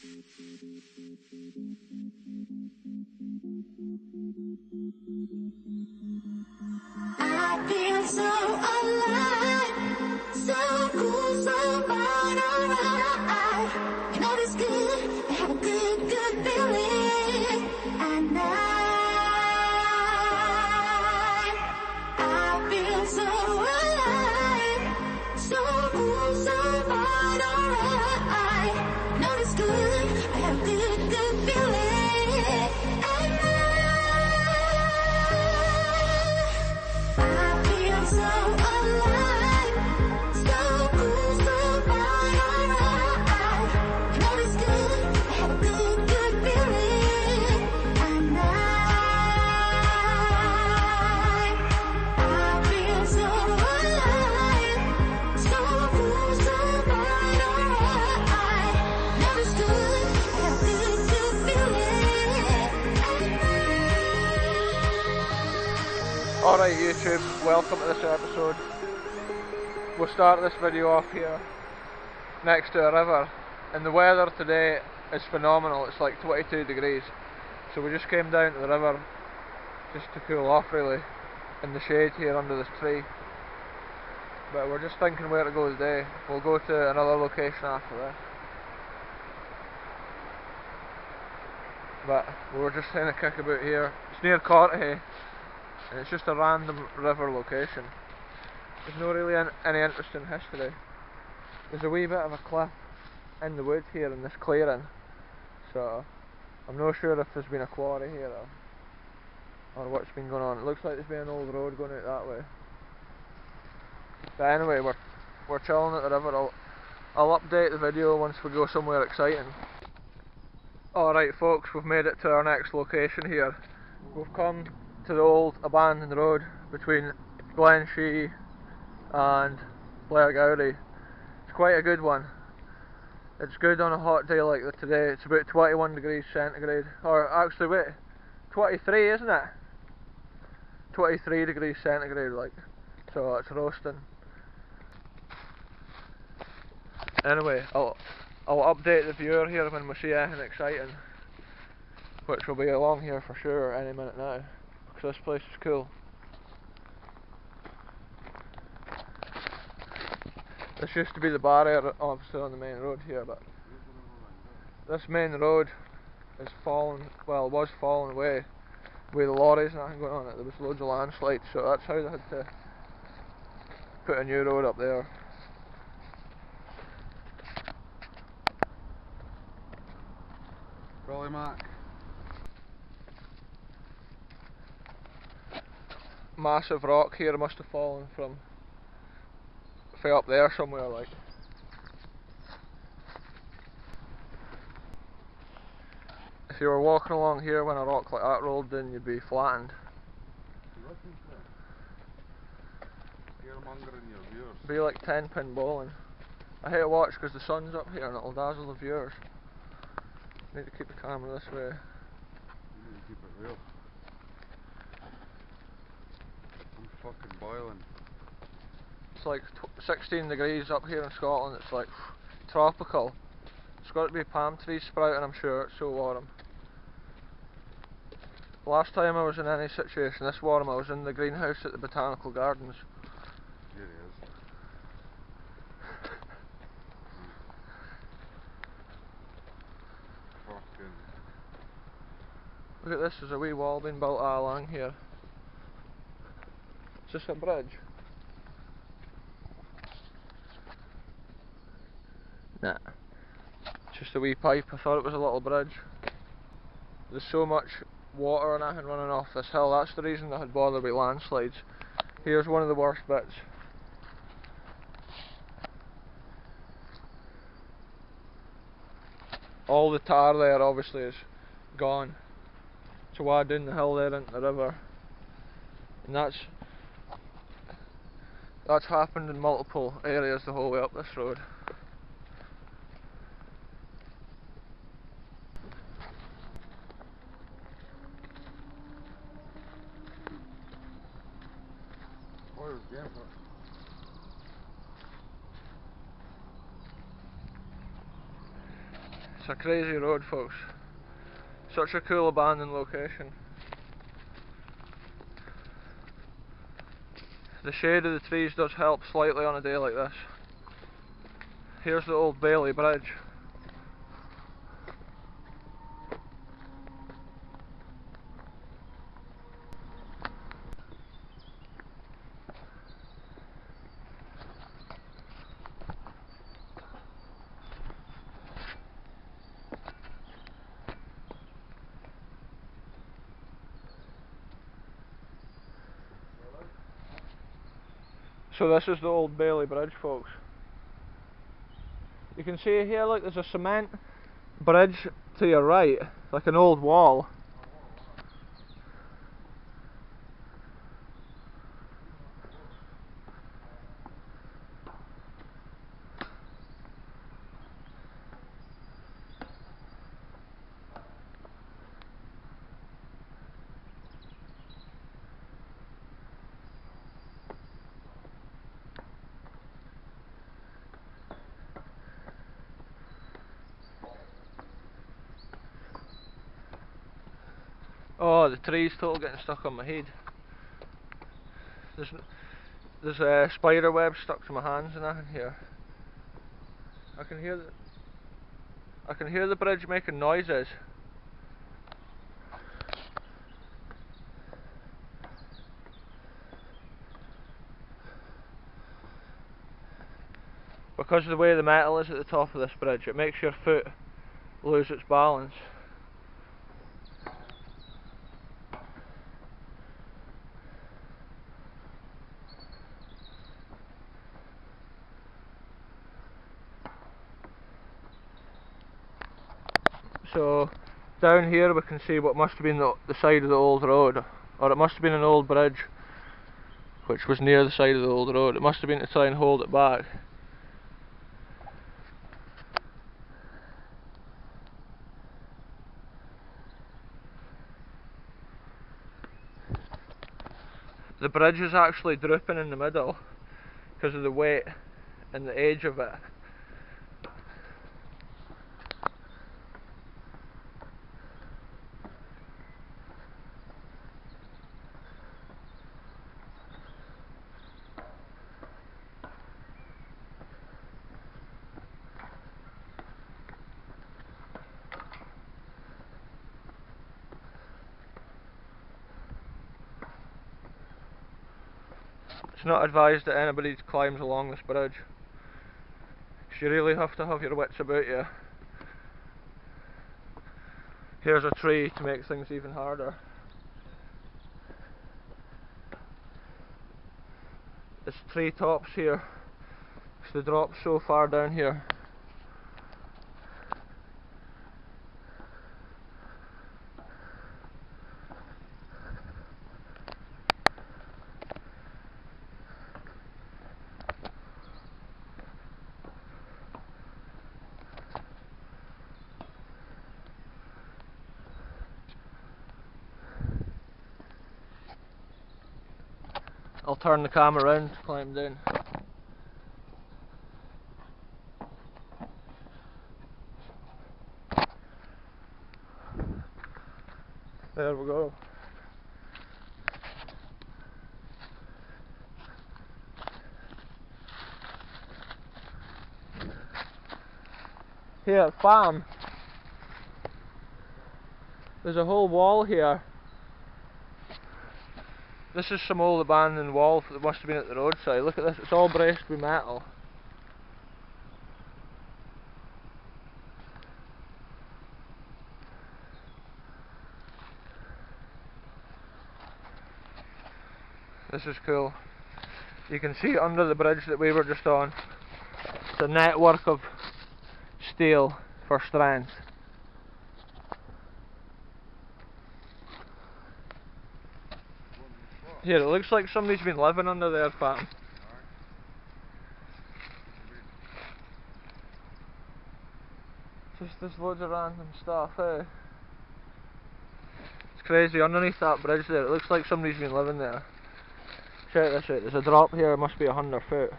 I feel so alive, so cool, so fine, alright. You know it's good, I have a good, good feeling. And I feel so alive, so cool, so fine, alright. You know it's good, I have a good, good feeling. So alive, so cool, so fine, alright. You know it's good, I have a good, good feeling. And I feel so alive, so cool, so fine, alright. You know it's good, I have a good, good feeling. Alright YouTube, welcome to this episode. We'll start this video off here next to a river, and the weather today is phenomenal. It's like 22 degrees, so we just came down to the river just to cool off really in the shade here under this tree. But we're just thinking where to go today. We'll go to another location after this, but we were just having a kick about here. It's near Cortahay, and it's just a random river location. There's no really any interesting history. There's a wee bit of a cliff in the woods here in this clearing, so I'm not sure if there's been a quarry here or what's been going on. It looks like there's been an old road going out that way. But anyway, we're chilling at the river. I'll update the video once we go somewhere exciting. Alright folks, we've made it to our next location here. We've come to the old abandoned road between Glenshee and Blairgowrie. It's quite a good one. It's good on a hot day like today. It's about 21 degrees centigrade, or actually wait, 23 isn't it? 23 degrees centigrade, like, so it's roasting. Anyway, I'll update the viewer here when we see anything exciting, which will be along here for sure any minute now, because this place is cool. This used to be the barrier obviously on the main road here, but this main road is fallen, well, was falling away with the lorries and everything going on it. There was loads of landslides, so that's how they had to put a new road up there. Rolly Mac. Massive rock here must have fallen from up there somewhere, like. If you were walking along here when a rock like that rolled in, you'd be flattened. Be like 10-pin bowling. I hate to watch because the sun's up here and it'll dazzle the viewers. Need to keep the camera this way. You need to keep it real. I'm fucking boiling. It's like 16 degrees up here in Scotland. It's like tropical. It's got to be palm trees sprouting, I'm sure. It's so warm. Last time I was in any situation this warm, I was in the greenhouse at the Botanical Gardens. Here he is. Fucking. Look at this, there's a wee wall being built along here. Is this a bridge? Nah. It's just a wee pipe. I thought it was a little bridge. There's so much water and everything running off this hill. That's the reason I had bothered with landslides. Here's one of the worst bits. All the tar there obviously is gone. So I down the hill there into the river. And that's happened in multiple areas the whole way up this road. It's a crazy road, folks. Such a cool abandoned location. The shade of the trees does help slightly on a day like this. Here's the old Bailey Bridge. So this is the old Bailey Bridge, folks. You can see here, like, there's a cement bridge to your right, like an old wall. Oh, the tree's totally getting stuck on my head. There's a spider web stuck to my hands and that in here. I can hear the bridge making noises. Because of the way the metal is at the top of this bridge, it makes your foot lose its balance. So down here we can see what must have been the side of the old road, or it must have been an old bridge which was near the side of the old road. It must have been to try and hold it back. The bridge is actually drooping in the middle because of the weight and the age of it. It's not advised that anybody climbs along this bridge, because you really have to have your wits about you. Here's a tree to make things even harder. There's tree tops here, because the drop's so far down here. I'll turn the camera around to climb down. There we go. Here, fam. There's a whole wall here. This is some old abandoned wall that must have been at the roadside. Look at this, it's all braced with metal. This is cool. You can see under the bridge that we were just on. It's a network of steel for strength. Here, it looks like somebody's been living under there, fam. Just there's loads of random stuff, eh? It's crazy, underneath that bridge there, it looks like somebody's been living there. Check this out, there's a drop here, it must be 100 foot.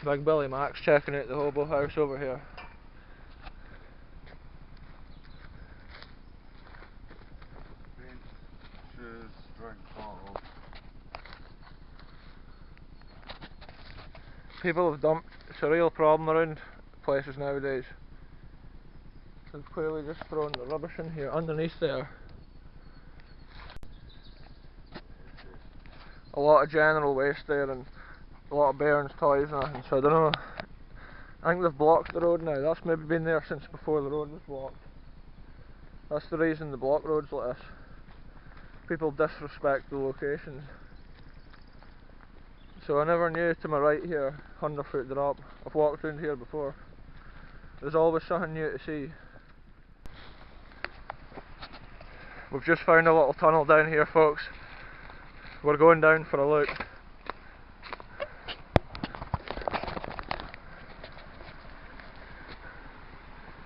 Big Billy Max checking out the hobo house over here. Paint, shoes, drink bottles. People have dumped, it's a real problem around places nowadays. They've clearly just thrown the rubbish in here, underneath there. A lot of general waste there and a lot of bairns' toys and everything, so I don't know. I think they've blocked the road now. That's maybe been there since before the road was blocked. That's the reason they block roads like this. People disrespect the locations. So I never knew to my right here, 100-foot drop. I've walked around here before. There's always something new to see. We've just found a little tunnel down here, folks. We're going down for a look.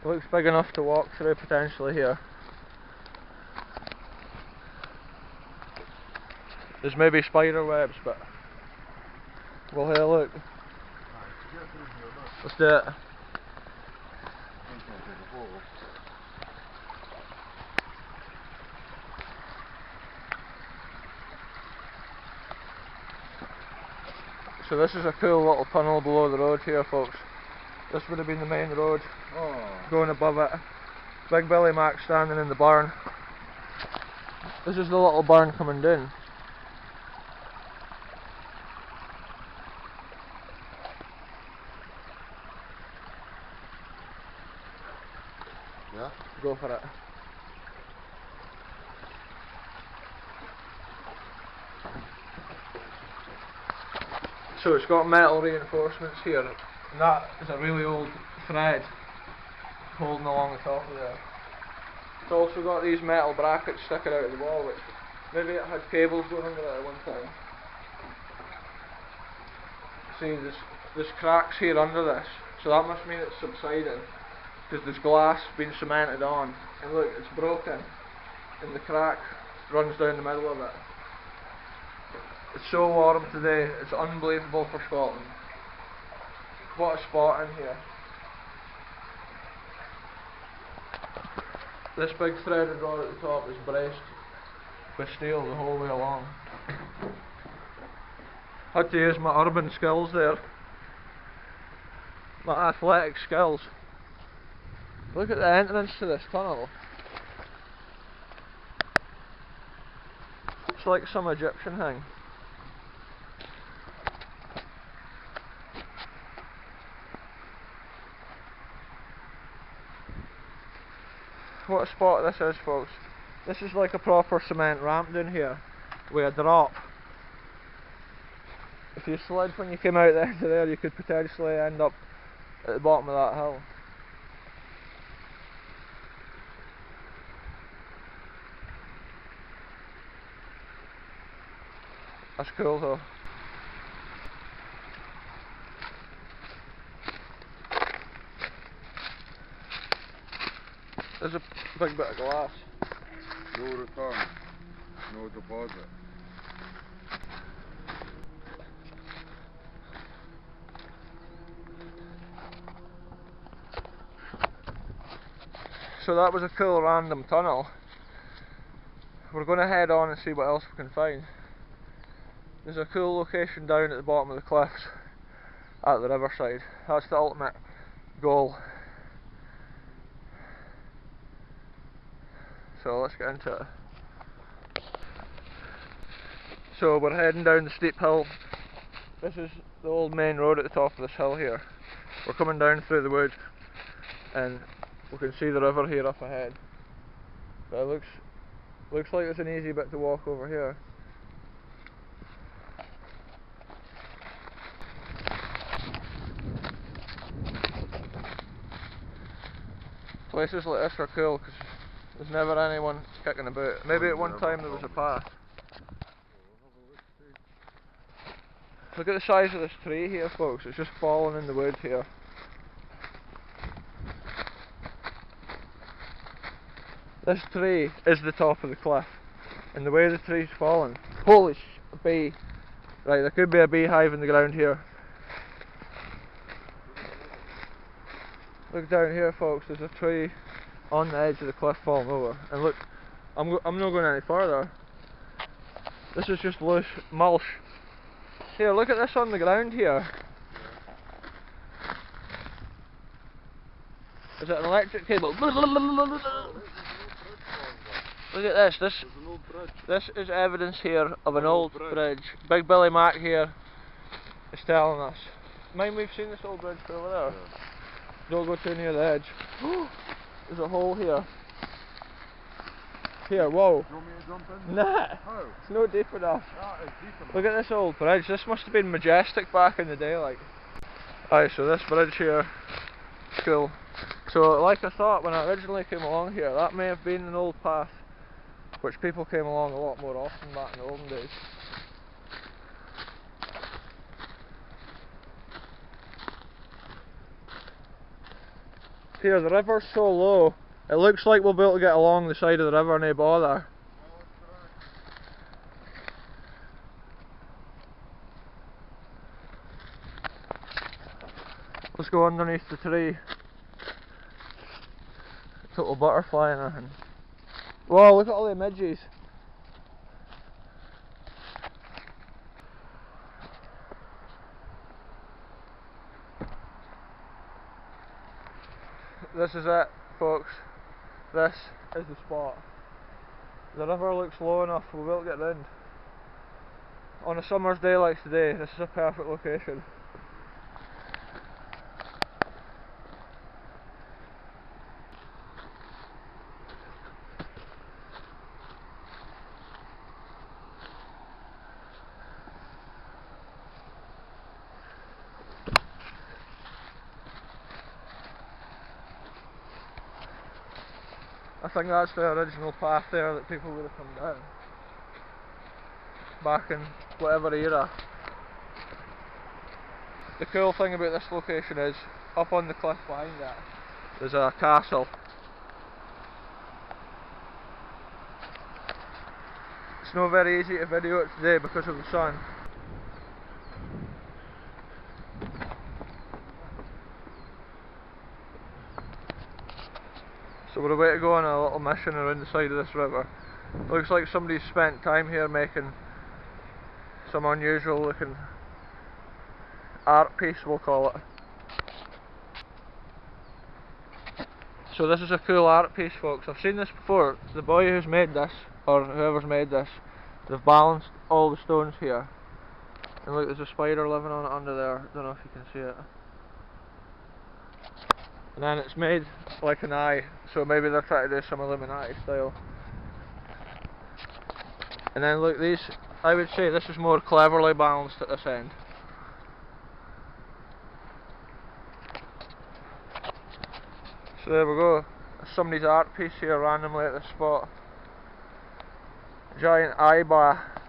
It looks big enough to walk through potentially here. There's maybe spider webs, but we'll have a look. Let's do it. So this is a cool little tunnel below the road here, folks. This would have been the main road. Going above it. Big Billy Mac standing in the barn. This is the little barn coming down. Yeah? Go for it. So it's got metal reinforcements here, and that is a really old thread holding along the top of there. It's also got these metal brackets sticking out of the wall, which maybe it had cables going under it at one time. See, there's cracks here under this, so that must mean it's subsiding, because there's glass being cemented on, and look, it's broken, and the crack runs down the middle of it. It's so warm today, it's unbelievable for Scotland. What a spot in here. This big threaded rod at the top is braced with steel the whole way along. Had to use my urban skills there. My athletic skills. Look at the entrance to this tunnel. It's like some Egyptian thing. What a spot this is, folks. This is like a proper cement ramp down here with a drop. If you slid when you came out there to there, you could potentially end up at the bottom of that hill. That's cool though. There's a big bit of glass. No return. No deposit. So that was a cool random tunnel. We're going to head on and see what else we can find. There's a cool location down at the bottom of the cliffs at the riverside. That's the ultimate goal. So let's get into it. So we're heading down the steep hill. This is the old main road at the top of this hill here. We're coming down through the wood and we can see the river here up ahead. But it looks like there's an easy bit to walk over here. Places like this are cool because there's never anyone kicking about. Maybe at one time there was a path. Look at the size of this tree here, folks. It's just fallen in the wood here. This tree is the top of the cliff, and the way the tree's fallen. Holy bee! Right, there could be a beehive in the ground here. Look down here, folks, there's a tree on the edge of the cliff falling over. And look, I'm not going any further. This is just loose mulch. Here, look at this on the ground here. Is it an electric cable? Look at this. This is evidence here of an old bridge. Big Billy Mac here is telling us. Mind we've seen this old bridge over there. Yeah. Don't go too near the edge. There's a hole here. Here, whoa. Do you want me to jump in? Nah, How? it's not deep enough. That is deep enough. Look at this old bridge. This must have been majestic back in the day, like. Aye, so this bridge here, cool. So, like I thought when I originally came along here, that may have been an old path, which people came along a lot more often back in the olden days. Here, the river's so low, it looks like we'll be able to get along the side of the river, no bother. Let's go underneath the tree. Total butterfly and everything. Whoa, look at all the midges. This is it, folks. This is the spot. The river looks low enough, we'll be able to get round. On a summer's day like today, this is a perfect location. I think that's the original path there that people would have come down back in whatever era. The cool thing about this location is, up on the cliff behind it, there's a castle. It's not very easy to video it today because of the sun. So we're about to go on a little mission around the side of this river. Looks like somebody's spent time here making some unusual looking art piece, we'll call it. So this is a cool art piece, folks. I've seen this before. The boy who's made this, or whoever's made this, they've balanced all the stones here. And look, there's a spider living on it under there. Don't know if you can see it. And then it's made like an eye, so maybe they're trying to do some Illuminati style. And then look, these, I would say this is more cleverly balanced at this end. So there we go, there's somebody's art piece here randomly at this spot. Giant eye bar.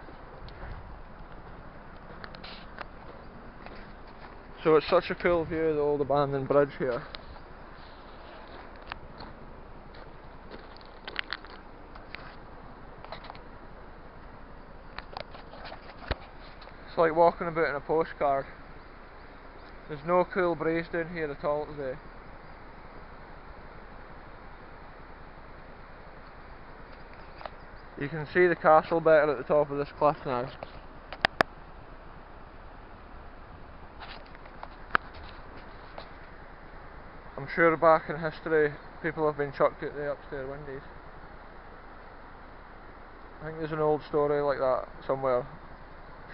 So it's such a cool view of the old abandoned bridge here. It's like walking about in a postcard. There's no cool breeze down here at all today. You can see the castle better at the top of this cliff now. I'm sure back in history people have been chucked out the upstairs windows. I think there's an old story like that somewhere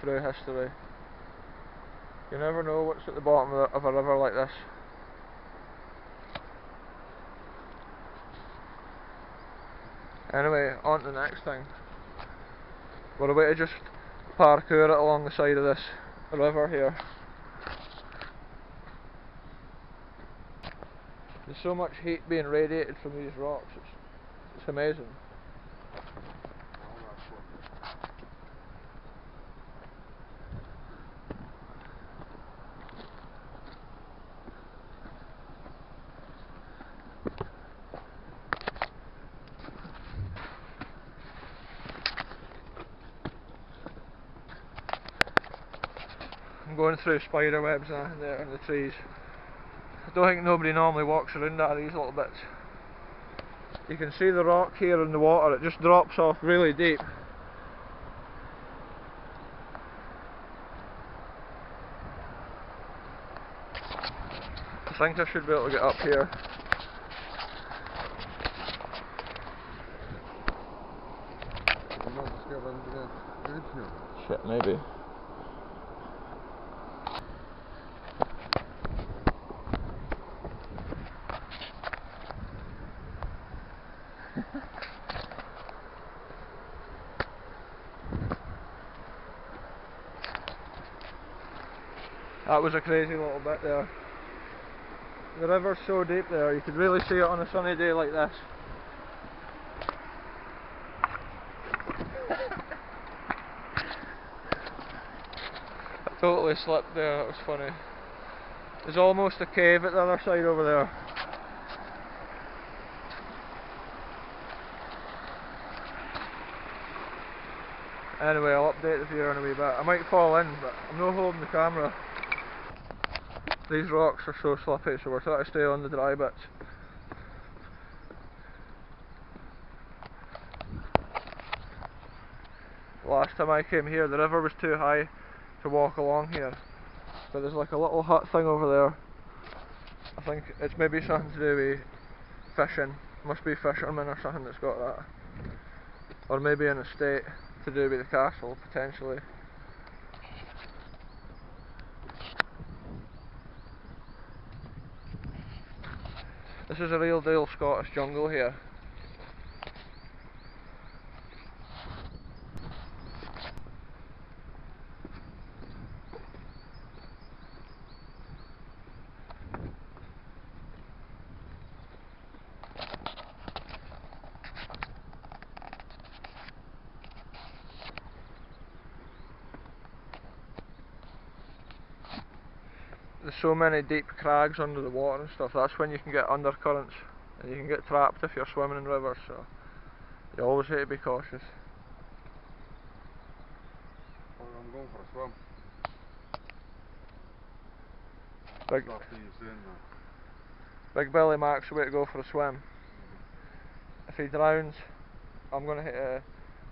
through history. You never know what's at the bottom of a river like this. Anyway, on to the next thing. We're about to just parkour it along the side of this river here. There's so much heat being radiated from these rocks, it's amazing. I'm going through spider webs and there in the trees. I don't think nobody normally walks around out of these little bits. You can see the rock here in the water, it just drops off really deep. I think I should be able to get up here. I'm not scared of the edge here. Shit, maybe. That was a crazy little bit there. The river's so deep there, you could really see it on a sunny day like this. I totally slipped there, that was funny. There's almost a cave at the other side over there. Anyway, I'll update the view in a wee bit. I might fall in, but I'm not holding the camera. These rocks are so slippy, so we're trying to stay on the dry bits. Last time I came here, the river was too high to walk along here. But there's like a little hut thing over there. I think it's maybe something to do with fishing. Must be fishermen or something that's got that. Or maybe an estate to do with the castle, potentially. This is a real deal Scottish jungle here. There's so many deep crags under the water and stuff, that's when you can get undercurrents and you can get trapped if you're swimming in rivers, so you always have to be cautious. Oh, I'm going for a swim. Big, After you saying that. Big Billy Mac's the way to go for a swim. If he drowns, I'm going to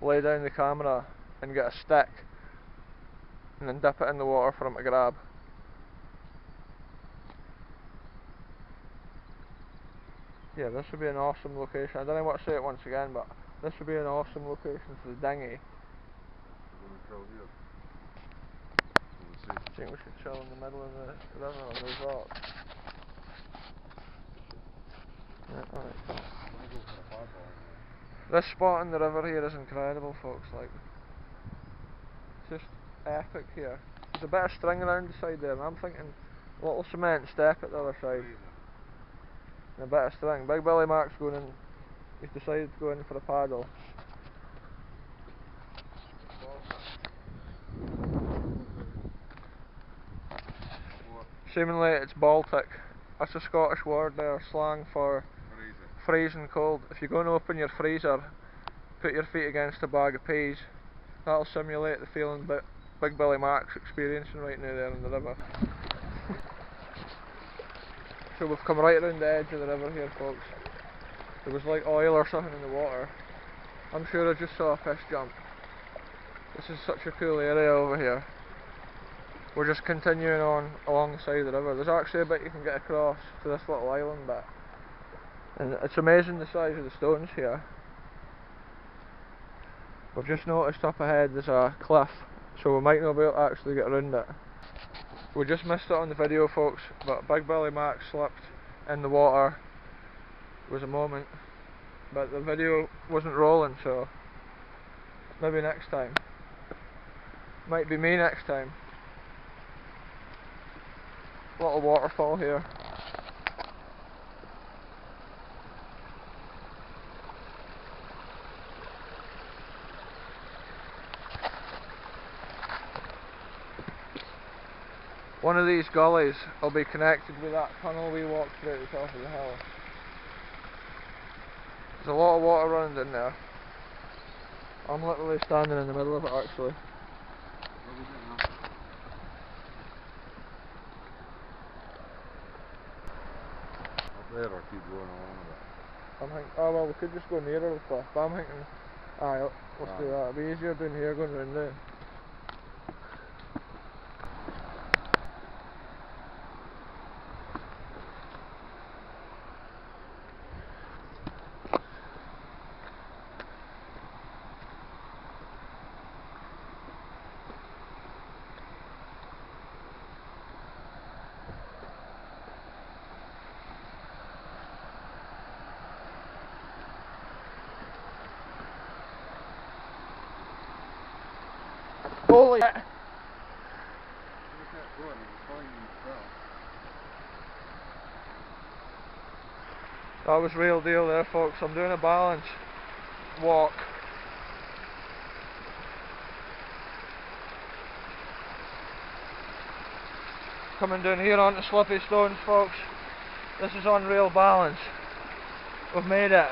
lay down the camera and get a stick and then dip it in the water for him to grab. Yeah, this would be an awesome location. I don't know what to say it once again, but this would be an awesome location for the dinghy. We're going to chill here. I think we should chill in the middle of the river on those rocks. Yeah, right. This spot in the river here is incredible, folks. Like, it's just epic here. There's a bit of string around the side there, and I'm thinking a little cement step at the other side. And a bit of string. Big Billy Mac's going in. He's decided to go in for a paddle. Seemingly it's Baltic. That's a Scottish word there, slang for freezing cold. If you're going to open your freezer, put your feet against a bag of peas. That'll simulate the feeling Big Billy Mac's experiencing right now there in the river. So we've come right around the edge of the river here, folks. There was like oil or something in the water. I'm sure I just saw a fish jump. This is such a cool area over here. We're just continuing on along the side of the river. There's actually a bit you can get across to this little island bit. And it's amazing the size of the stones here. We've just noticed up ahead there's a cliff, so we might not be able to actually get around it. We just missed it on the video, folks, but Big Billy Mac slipped in the water. It was a moment, but the video wasn't rolling, so maybe next time. Might be me next time. Little waterfall here. One of these gullies will be connected with that tunnel we walked through at the top of the hill. There's a lot of water running in there. I'm literally standing in the middle of it actually. there or keep going along with it? I'm thinking, oh well, we could just go nearer the cliff, but I'm thinking, aye, let's do that. It'll be easier down here going round there. Holy shit! That was real deal there, folks. I'm doing a balance walk. Coming down here onto slippy stones, folks. This is unreal balance. We've made it.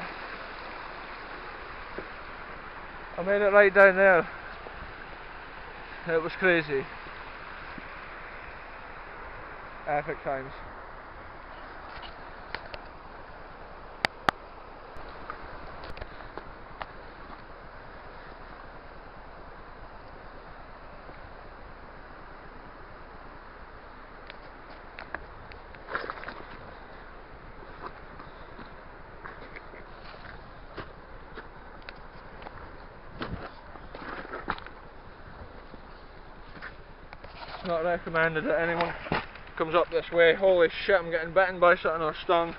I made it right down there. It was crazy. Epic times. It's not recommended that anyone comes up this way. Holy shit, I'm getting bitten by something or stung.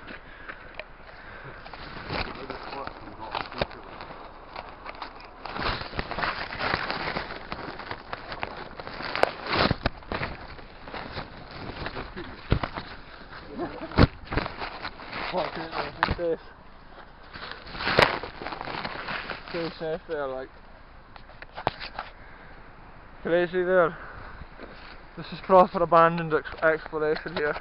Too safe there, like. Crazy there. This is proper abandoned exploration here.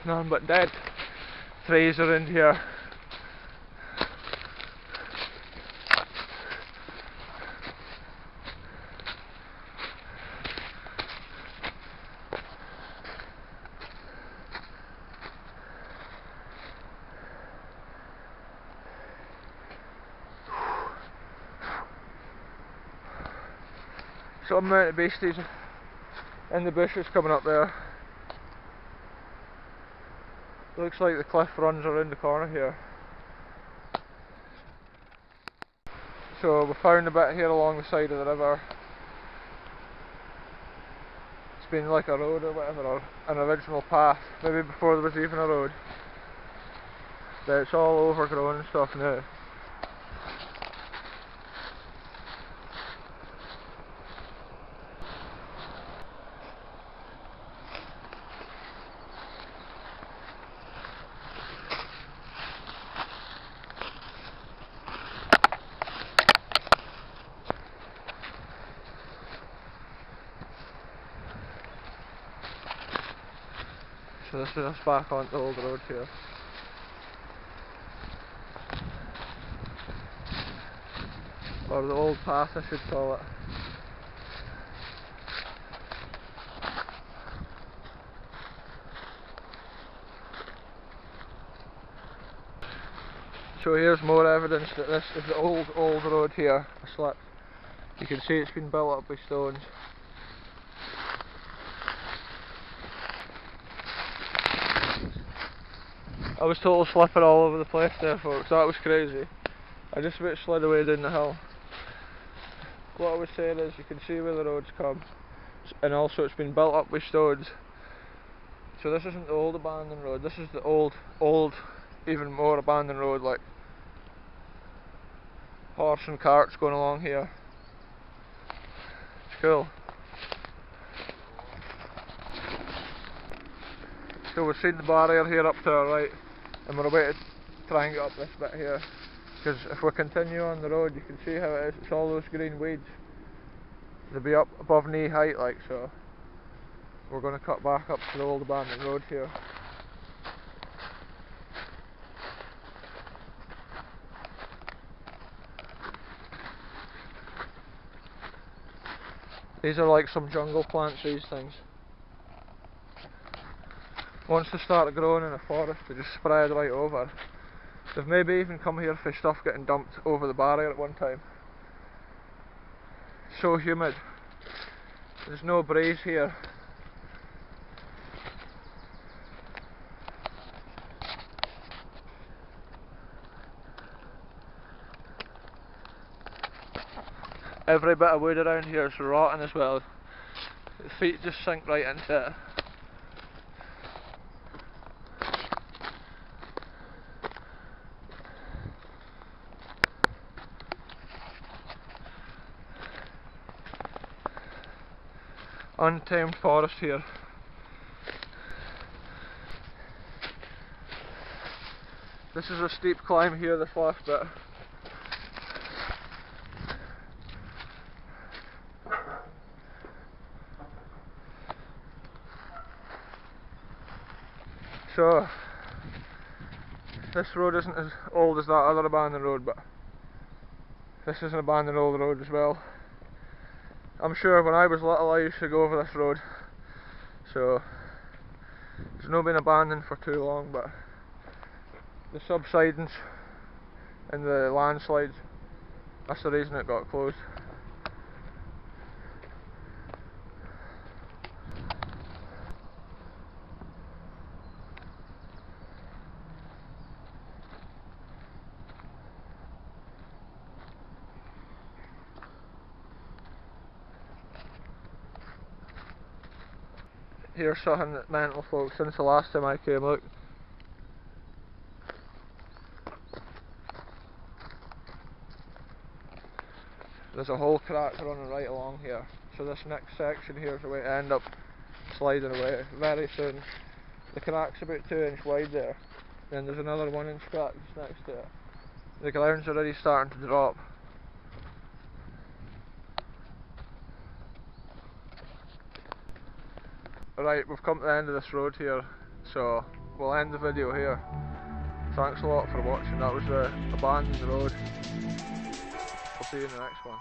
None but dead trees are in here. Some amount of beasties in the bushes coming up there. Looks like the cliff runs around the corner here. So we found a bit here along the side of the river. It's been like a road or whatever, or an original path, maybe before there was even a road. But it's all overgrown and stuff now. So this is us back onto the old road here. Or the old path, I should call it. So here's more evidence that this is the old road here, a slip. You can see it's been built up with stones. I was total slipping all over the place there, folks. That was crazy. I just about slid away down the hill. What I was saying is, you can see where the roads come, and also it's been built up with stones. So this isn't the old abandoned road. This is the old, even more abandoned road, like horse and carts going along here. It's cool. So we've seen the barrier here up to our right, and we're about to try and get up this bit here, because if we continue on the road you can see how it is, it's all those green weeds. They'll be up above knee height, like, so we're going to cut back up to the old abandoned road here. These are like some jungle plants, these things. once they start growing in the forest, they just spread right over. They've maybe even come here for stuff getting dumped over the barrier at one time. So humid. There's no breeze here. Every bit of wood around here is rotten as well. The feet just sink right into it. Untamed forest here. This is a steep climb here, this last bit. So, this road isn't as old as that other abandoned road, but this is an abandoned old road as well. I'm sure when I was little I used to go over this road, so it's not been abandoned for too long, but the subsidence and the landslides, that's the reason it got closed. Here's something that's mental, folks, since the last time I came. Look. There's a whole crack running right along here. So this next section here is the way to end up sliding away very soon. The crack's about 2 inch wide there. Then there's another 1 inch crack just next to it. The ground's already starting to drop. Right, we've come to the end of this road here, so we'll end the video here. Thanks a lot for watching. That was the abandoned road. I'll see you in the next one.